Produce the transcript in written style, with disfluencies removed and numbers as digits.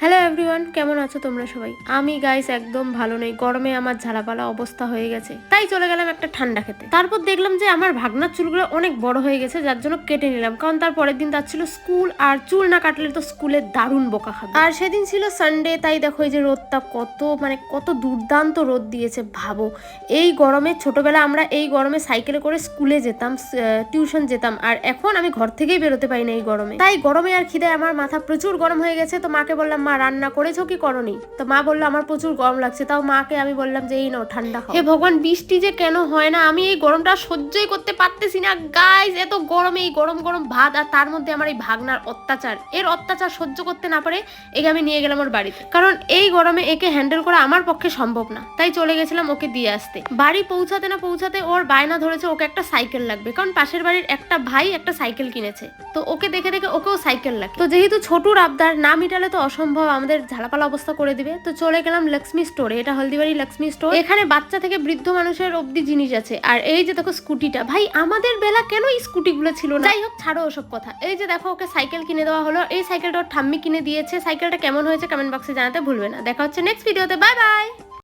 Hello everyone, কেমন আছো তোমরা সবাই? আমি গাইস একদম ভালো নেই। গরমে আমার ঝালাপালা অবস্থা হয়ে গেছে, তাই চলে গেলাম একটা ঠান্ডা খেতে। তারপর দেখলাম যে আমার ভাগনার চুলগুলো অনেক বড় হয়ে গেছে, যার জন্য কেটে নিলাম, কারণ তার পরের দিন তার ছিল স্কুল, আর চুল না কাটলে তো স্কুলে দারুণ বোকা খাবে। আর সেদিন ছিল সানডে, তাই দেখো এই যে রোদটা কত দুর্দান্ত রোদ দিয়েছে। ভাবো এই গরমে, ছোটবেলা আমরা এই গরমে সাইকেলে করে স্কুলে যেতাম, টিউশন যেতাম, আর এখন আমি ঘর থেকেই বেরোতে পারি না এই গরমে। তাই গরমে আর খিদে আমার মাথা প্রচুর গরম হয়ে গেছে। তো মাকে বললাম, মা রান্না করেছো কি করনি? তো মা বললো আমার প্রচুর গরম লাগছে। তাও মাকে আমি বললাম যে এই নাও ঠান্ডা খাও। হে ভগবান, বৃষ্টি যে কেন হয় না, আমি এই গরমটা সহ্যই করতে পারতেছি না গাইজ। এত গরমে এই গরম গরম ভাত, আর তার মধ্যে আমার এই ভাগনার অত্যাচার, এর অত্যাচার সহ্য করতে না পারে একে আমি নিয়ে গেলাম ওর বাড়িতে, কারণ এই গরমে একে হ্যান্ডেল করা আমার পক্ষে সম্ভব না। তাই চলে গেছিলাম ওকে দিয়ে আসতে। বাড়ি পৌঁছাতে না পৌঁছাতে ওর বায়না ধরেছে ওকে একটা সাইকেল লাগবে, কারণ পাশের বাড়ির একটা ভাই একটা সাইকেল কিনেছে। তো ওকে দেখে দেখে ওকেও সাইকেল লাগে। তো যেহেতু ছোটুর আবদার না মিটালে তো অসম্ভব, আমাদের ঝালাপালা অবস্থা করে দিবে। তো চলে গেলাম লক্ষ্মী স্টোরে। এটা হলদিবাড়ি লক্ষ্মী স্টোর। এখানে বাচ্চা থেকে বৃদ্ধ মানুষের অব্দি জিনিস আছে। আর এই যে দেখো স্কুটিটা, ভাই আমাদের বেলা কেন এই স্কুটিগুলো ছিল না? যাই হোক, ছাড়ো ওসব কথা। এই যে দেখো ওকে সাইকেল কিনে দেওয়া হলো। এই সাইকেলটা ওর ঠাম্মি কিনে দিয়েছে। সাইকেলটা কেমন হয়েছে কমেন্ট বক্সে জানাতে ভুলবে না। দেখা হচ্ছে নেক্সট ভিডিওতে। Bye bye.